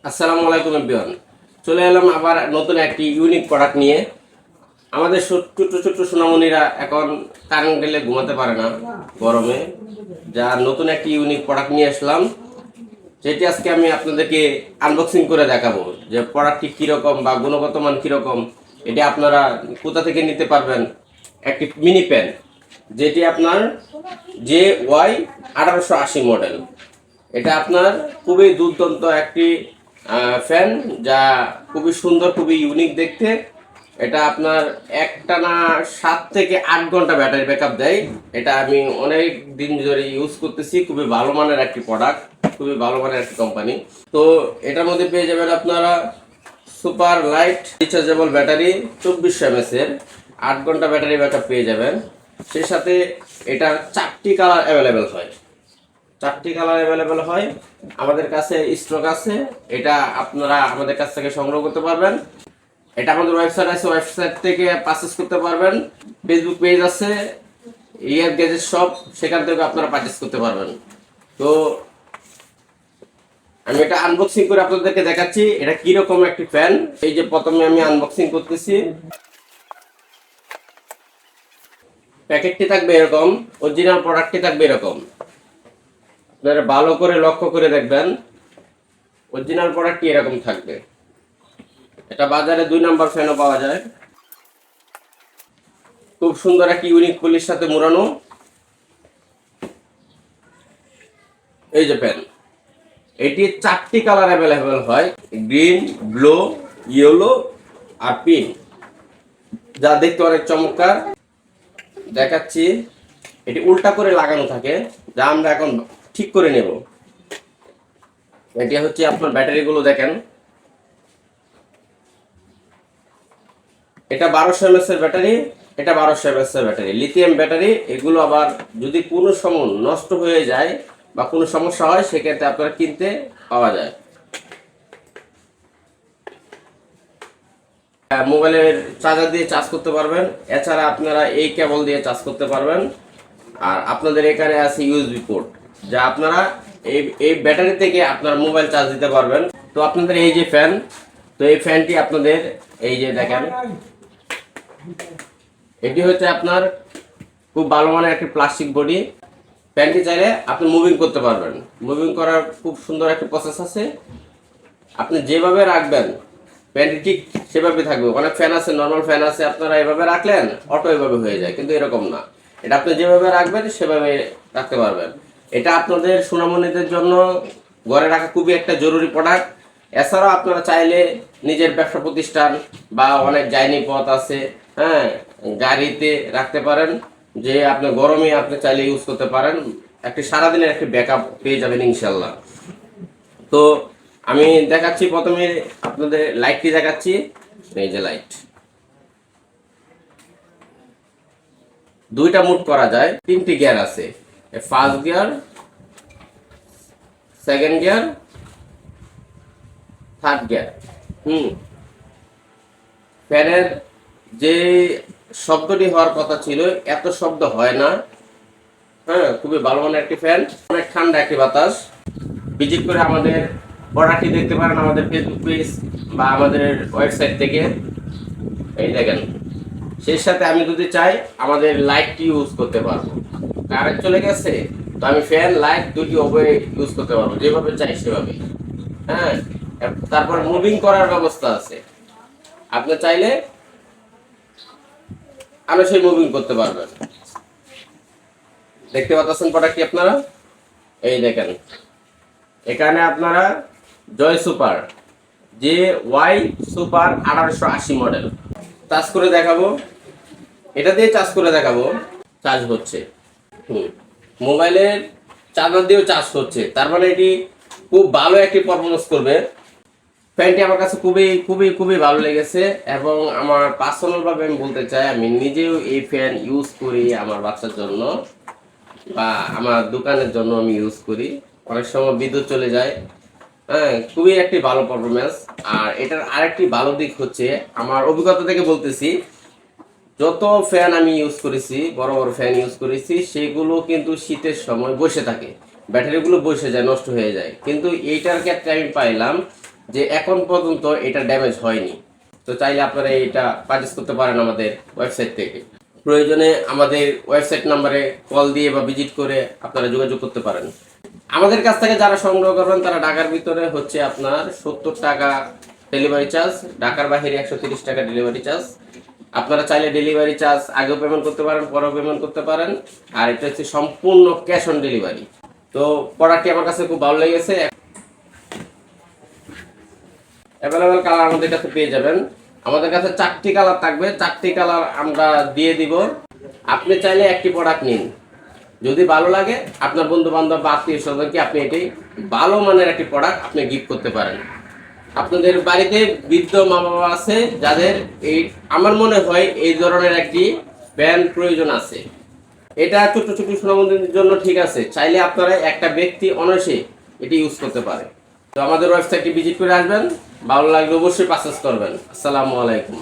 আসসালামু আলাইকুম এভরিওয়ান। চলে এলাম আবার নতুন একটি ইউনিক প্রোডাক্ট নিয়ে। আমাদের ছোট্ট ছোট্ট সোনামণিরা এখন কারেন্ট গেলে ঘুমাতে পারে না গরমে, যা নতুন একটি ইউনিক প্রোডাক্ট নিয়ে আসলাম, যেটি আজকে আমি আপনাদেরকে আনবক্সিং করে দেখাবো যে প্রোডাক্টটি কীরকম বা গুণগত মান কীরকম। এটি আপনারা কোথা থেকে নিতে পারবেন। একটি মিনি প্যান, যেটি আপনার JY 1880 মডেল। এটা আপনার খুবই দুর্দান্ত একটি ফ্যান, যা খুবই সুন্দর, খুবই ইউনিক দেখতে। এটা আপনার একটানা 7 থেকে 8 ঘন্টা ব্যাটারি ব্যাকআপ দেয়। এটা আমি অনেক দিন ধরে ইউজ করতেছি। খুবই ভালো মানের একটি প্রোডাক্ট, খুবই ভালো মানের একটি কোম্পানি। তো এটার মধ্যে পেয়ে যাবেন আপনারা super light rechargeable battery 2400 mAh এর 8 ঘন্টা ব্যাটারি ব্যাকআপ পেয়ে যাবেন। সেই সাথে এটার 4টি কালার অ্যাভেলেবেল হয়। 4টি কালার অ্যাভেলেবেল হয়, আমাদের কাছে স্টক আছে। এটা আপনারা আমাদের কাছ থেকে সংগ্রহ করতে পারবেন। এটা আমাদের ওয়েবসাইট আছে, ওয়েবসাইট থেকে পারচেজ করতে পারবেন। ফেসবুক পেজ আছে ইয়ার গ্যাজেট শপ, সেখান থেকে আপনারা পারচেজ করতে পারবেন। তো আমি এটা আনবক্সিং করে আপনাদেরকে দেখাচ্ছি এটা কি রকম একটি ফ্যান। এই যে প্রথমে আমি আনবক্সিং করতেছি। প্যাকেটটি থাকবে এরকম, অরিজিনাল প্রোডাক্টটি থাকবে এরকম। আপনারা ভালো করে লক্ষ্য করে দেখবেন, অরিজিনাল প্রোডাক্টটি এরকম থাকবে। এটা বাজারে 2 নম্বর ফ্যানও পাওয়া যায়। খুব সুন্দর একটি ইউনিক পলির সাথে মোড়ানো এই যে ফ্যান। এটি 4টি কালার অ্যাভেলেবেল হয়, গ্রিন, ব্লু, ইয়েলো আর পিঙ্ক, যা দেখতে অনেক চমৎকার। দেখাচ্ছি, এটি উল্টা করে লাগানো থাকে, যা আমরা এখন ঠিক করে নেব। এটি হচ্ছে আপনার ব্যাটারিগুলো দেখেন, এটা 1200 mAh এর ব্যাটারি, এটা 1200 mAh এর ব্যাটারি, লিথিয়াম ব্যাটারি। এগুলো আবার যদি কোনো সময় নষ্ট হয়ে যায় বা কোনো সমস্যা হয়, সেক্ষেত্রে আপনারা কিনতে পাওয়া যায়। মোবাইলের চার্জার দিয়ে চার্জ করতে পারবেন, এছাড়া আপনারা এই কেবল দিয়ে চার্জ করতে পারবেন। আর আপনাদের এখানে আছে ইউএসবি পোর্ট, যা আপনারা এই ব্যাটারি থেকে আপনার মোবাইল চার্জ দিতে পারবেন। তো আপনাদের এই যে ফ্যান, তো এই ফ্যানটি আপনাদের এই যে দেখেন, এটি হচ্ছে আপনার খুব ভালো মানের একটি প্লাস্টিক বডি। ফ্যানটি চাইলে আপনি মুভিং করতে পারবেন। মুভিং করার খুব সুন্দর একটা প্রসেস আছে। আপনি যেভাবে রাখবেন ফ্যানটি ঠিক সেভাবে থাকবে। অনেক ফ্যান আছে, নর্মাল ফ্যান আছে, আপনারা এভাবে রাখলেন অটো এভাবে হয়ে যায়, কিন্তু এরকম না। এটা আপনি যেভাবে রাখবেন সেভাবে রাখতে পারবেন। এটা আপনাদের সোনামণিদের জন্য ঘরে রাখা খুবই একটা জরুরি প্রোডাক্ট। এছাড়াও আপনারা চাইলে নিজের ব্যবসা প্রতিষ্ঠান বা অনেক যায়নি পথ আছে, হ্যাঁ, গাড়িতে রাখতে পারেন, যে আপনি গরমে আপনি চাইলে ইউজ করতে পারেন। একটি সারাদিনের একটি ব্যাকআপ পেয়ে যাবেন ইনশাল্লাহ। তো আমি দেখাচ্ছি, প্রথমে আপনাদের লাইটটি দেখাচ্ছি। এই যে লাইট, 2টা মুড করা যায়, 3টি গিয়ার আছে, first gear, second gear, third gear. ফ্যানের যে শব্দটি হওয়ার কথা ছিল, এত শব্দ হয় না। হ্যাঁ, খুবই ভালো মানের একটি ফ্যান, অনেক ঠান্ডা একটি বাতাস। ভিজিট করে আমাদের প্রোডাক্টটি দেখতে পারেন আমাদের ফেসবুক পেজ বা আমাদের ওয়েবসাইট থেকে। এই দেখেন, সেই সাথে আমি যদি চাই আমাদের লাইটটি ইউজ করতে পারবো। কারেন্ট চলে গেছে, তো আমি ফ্যান লাইট দুটি উভয় ইউজ করতে পারবো, যেভাবে চাই সেভাবে। হ্যাঁ, তারপর মুভিং করার ব্যবস্থা আছে। আপনি চাইলে আমি সেই মুভিং করতে পারবেন। দেখতে পাচ্ছেন প্রোডাক্টটি আপনারা, এই দেখেন। এখানে আপনারা Joy super JY super 1880 model charge করে দেখাবো। এটা দিয়ে চার্জ করে দেখাবো, চার্জ হচ্ছে। মোবাইলের চার্জার দিয়েও চার্জ হচ্ছে, তার মানে এটি খুব ভালো একটি পারফরমেন্স করবে। ফ্যানটি আমার কাছে খুবই খুবই খুবই ভালো লেগেছে, এবং আমার পার্সোনালভাবে আমি বলতে চাই, আমি নিজেও এই ফ্যান ইউজ করি আমার বাচ্চার জন্য বা আমার দোকানের জন্য আমি ইউজ করি। অনেক সময় বিদ্যুৎ চলে যায়, হ্যাঁ, খুবই একটি ভালো পারফরমেন্স। আর এটার আরেকটি ভালো দিক হচ্ছে, আমার অভিজ্ঞতা থেকে বলতেছি, যত ফ্যান আমি ইউজ করেছি, বড় বড় ফ্যান ইউজ করেছি, সেগুলো কিন্তু শীতের সময় বসে থাকে, ব্যাটারিগুলো বসে যায়, নষ্ট হয়ে যায়। কিন্তু এইটার ক্ষেত্রে আমি পাইলাম যে এখন পর্যন্ত এটা ড্যামেজ হয়নি। তো চাইলে আপনারা এটা পারচেস করতে পারেন আমাদের ওয়েবসাইট থেকে। প্রয়োজনে আমাদের ওয়েবসাইট নাম্বারে কল দিয়ে বা ভিজিট করে আপনারা যোগাযোগ করতে পারেন। আমাদের কাছ থেকে যারা সংগ্রহ করবেন তারা ঢাকার ভিতরে হচ্ছে আপনার 70 টাকা ডেলিভারি চার্জ, ঢাকার বাইরে 130 টাকা ডেলিভারি চার্জ। আপনারা চাইলে ডেলিভারি চার্জ আগেও পেমেন্ট করতে পারেন, পরেও পেমেন্ট করতে পারেন। আর এটা হচ্ছে সম্পূর্ণ ক্যাশ অন ডেলিভারি। তো প্রোডাক্টটি আমার কাছে খুব ভালো লেগেছে। অ্যাভেলেবেল কালার আমাদের কাছে পেয়ে যাবেন। আমাদের কাছে 4টি কালার থাকবে, 4টি কালার আমরা দিয়ে দিব। আপনি চাইলে একটি প্রোডাক্ট নিন, যদি ভালো লাগে আপনার বন্ধু বান্ধব বা আত্মীয় স্বজনকে আপনি এটি ভালো মানের একটি প্রোডাক্ট আপনি গিফট করতে পারেন। আপনাদের বাড়িতে বৃদ্ধ মা বাবা আছে যাদের আমার মনে হয় এই ধরনের একটি ব্যান্ড প্রয়োজন আছে। এটা ছোট ছোট সোনামণিদের জন্য ঠিক আছে, চাইলে আপনারা একটা ব্যক্তি অনায়াসে এটি ইউজ করতে পারে। তো আমাদের ওয়েবসাইটটি ভিজিট করে আসবেন, ভালো লাগলে অবশ্যই পারচেজ করবেন। আসসালামু আলাইকুম।